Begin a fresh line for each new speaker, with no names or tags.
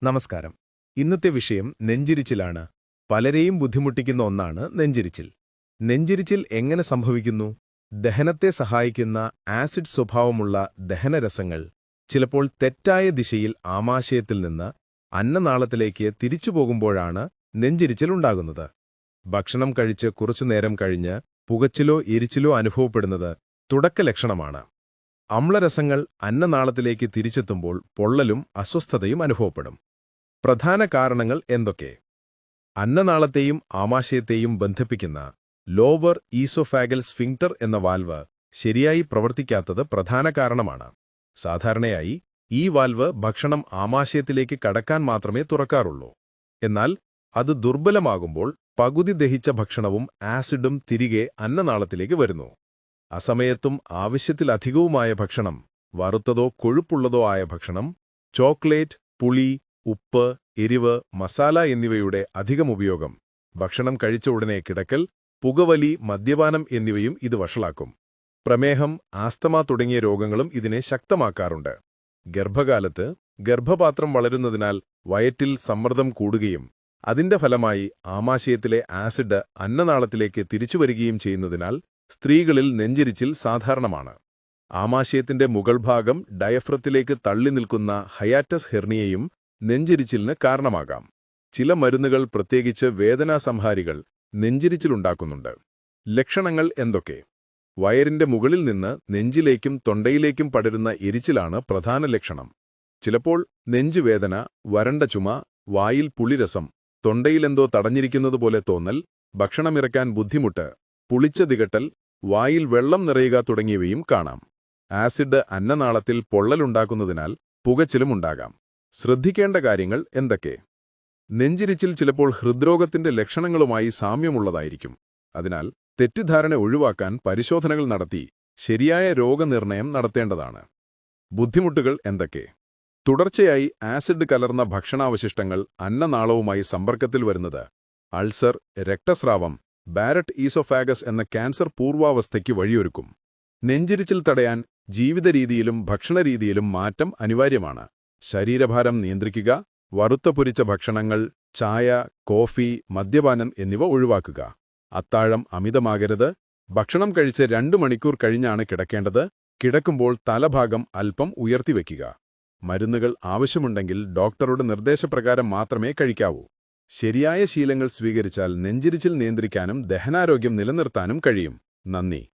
നമസ്കാരം. ഇന്നത്തെ വിഷയം നെഞ്ചിരിച്ചിലാണ്. പലരെയും ബുദ്ധിമുട്ടിക്കുന്ന ഒന്നാണ് നെഞ്ചിരിച്ചിൽ. നെഞ്ചിരിച്ചിൽ എങ്ങനെ സംഭവിക്കുന്നു? ദഹനത്തെ സഹായിക്കുന്ന ആസിഡ് സ്വഭാവമുള്ള ദഹനരസങ്ങൾ ചിലപ്പോൾ തെറ്റായ ദിശയിൽ ആമാശയത്തിൽ നിന്ന് അന്നനാളത്തിലേക്ക് തിരിച്ചുപോകുമ്പോഴാണ് നെഞ്ചിരിച്ചിലുണ്ടാകുന്നത്. ഭക്ഷണം കഴിച്ച് കുറച്ചുനേരം കഴിഞ്ഞ് പുകച്ചിലോ എരിച്ചിലോ അനുഭവപ്പെടുന്നത് തുടക്കലക്ഷണമാണ്. അമ്ലരസങ്ങൾ അന്നനാളത്തിലേക്ക് തിരിച്ചെത്തുമ്പോൾ പൊള്ളലും അസ്വസ്ഥതയും അനുഭവപ്പെടും. പ്രധാന കാരണങ്ങൾ എന്തൊക്കെ? അന്നനാളത്തെയും ആമാശയത്തെയും ബന്ധിപ്പിക്കുന്ന ലോവർ ഈസോഫാഗൽ സ്ഫിങ്ക്ടർ എന്ന വാൽവ് ശരിയായി പ്രവർത്തിക്കാത്തത് പ്രധാന കാരണമാണ്. സാധാരണയായി ഈ വാൽവ് ഭക്ഷണം ആമാശയത്തിലേക്ക് കടക്കാൻ മാത്രമേ തുറക്കാറുള്ളൂ. എന്നാൽ അത് ദുർബലമാകുമ്പോൾ പകുതി ദഹിച്ച ഭക്ഷണവും ആസിഡും തിരികെ അന്നനാളത്തിലേക്ക് വരുന്നു. അസമയത്തും ആവശ്യത്തിലധികവുമായ ഭക്ഷണം, വറുത്തതോ കൊഴുപ്പുള്ളതോ ആയ ഭക്ഷണം, ചോക്ലേറ്റ്, പുളി, ഉപ്പ്, എരിവ്, മസാല എന്നിവയുടെ അധികമുപയോഗം, ഭക്ഷണം കഴിച്ച ഉടനെ കിടക്കൽ, പുകവലി, മദ്യപാനം എന്നിവയും ഇത് വഷളാക്കും. പ്രമേഹം, ആസ്തമ തുടങ്ങിയ രോഗങ്ങളും ഇതിനെ ശക്തമാക്കാറുണ്ട്. ഗർഭകാലത്ത് ഗർഭപാത്രം വളരുന്നതിനാൽ വയറ്റിൽ സമ്മർദ്ദം കൂടുകയും അതിന്റെ ഫലമായി ആമാശയത്തിലെ ആസിഡ് അന്നനാളത്തിലേക്ക് തിരിച്ചുവരികയും ചെയ്യുന്നതിനാൽ സ്ത്രീകളിൽ നെഞ്ചിരിച്ചിൽ സാധാരണമാണ്. ആമാശയത്തിന്റെ മുകൾഭാഗം ഡയഫ്രത്തിലേക്ക് തള്ളി നിൽക്കുന്ന ഹയാറ്റസ് ഹെർണിയയും നെഞ്ചിരിച്ചിലിന് കാരണമാകാം. ചില മരുന്നുകൾ, പ്രത്യേകിച്ച് വേദനാസംഹാരികൾ, നെഞ്ചിരിച്ചിലുണ്ടാക്കുന്നുണ്ട്. ലക്ഷണങ്ങൾ എന്തൊക്കെ? വയറിന്റെ മുകളിൽ നിന്ന് നെഞ്ചിലേക്കും തൊണ്ടയിലേക്കും പടരുന്ന എരിച്ചിലാണ് പ്രധാന ലക്ഷണം. ചിലപ്പോൾ നെഞ്ചുവേദന, വരണ്ട ചുമ, വായിൽ പുളിരസം, തൊണ്ടയിലെന്തോ തടഞ്ഞിരിക്കുന്നതുപോലെ തോന്നൽ, ഭക്ഷണമിറക്കാൻ ബുദ്ധിമുട്ട്, പുളിച്ച ദികട്ടൽ, വായിൽ വെള്ളം നിറയുക തുടങ്ങിയവയും കാണാം. ആസിഡ് അന്നനാളത്തിൽ പൊള്ളലുണ്ടാക്കുന്നതിനാൽ പുകച്ചിലുമുണ്ടാകാം. ശ്രദ്ധിക്കേണ്ട കാര്യങ്ങൾ എന്തൊക്കെ? നെഞ്ചിരിച്ചിൽ ചിലപ്പോൾ ഹൃദ്രോഗത്തിന്റെ ലക്ഷണങ്ങളുമായി സാമ്യമുള്ളതായിരിക്കും. അതിനാൽ തെറ്റിദ്ധാരണ ഒഴിവാക്കാൻ പരിശോധനകൾ നടത്തി ശരിയായ രോഗനിർണയം നടത്തേണ്ടതാണ്. ബുദ്ധിമുട്ടുകൾ എന്തൊക്കെ? തുടർച്ചയായി ആസിഡ് കലർന്ന ഭക്ഷണാവശിഷ്ടങ്ങൾ അന്നനാളവുമായി സമ്പർക്കത്തിൽ വരുന്നത് അൾസർ, രക്തസ്രാവം, ബാരറ്റ് ഈസോഫാഗസ് എന്ന ക്യാൻസർ പൂർവാവസ്ഥയ്ക്ക് വഴിയൊരുക്കും. നെഞ്ചിരിച്ചിൽ തടയാൻ ജീവിതരീതിയിലും ഭക്ഷണരീതിയിലും മാറ്റം അനിവാര്യമാണ്. ശരീരഭാരം നിയന്ത്രിക്കുക, വറുത്ത പൊരിച്ച ഭക്ഷണങ്ങൾ, ചായ, കോഫി, മദ്യപാനം എന്നിവ ഒഴിവാക്കുക. അത്താഴം അമിതമാകരുത്. ഭക്ഷണം കഴിച്ച് 2 മണിക്കൂർ കഴിഞ്ഞാണ് കിടക്കേണ്ടത്. കിടക്കുമ്പോൾ തലഭാഗം അല്പം ഉയർത്തിവെക്കുക. മരുന്നുകൾ ആവശ്യമുണ്ടെങ്കിൽ ഡോക്ടറുടെ നിർദ്ദേശപ്രകാരം മാത്രമേ കഴിക്കാവൂ. ശരിയായ ശീലങ്ങൾ സ്വീകരിച്ചാൽ നെഞ്ചിരിച്ചിൽ നിയന്ത്രിക്കാനും ദഹനാരോഗ്യം നിലനിർത്താനും കഴിയും. നന്ദി.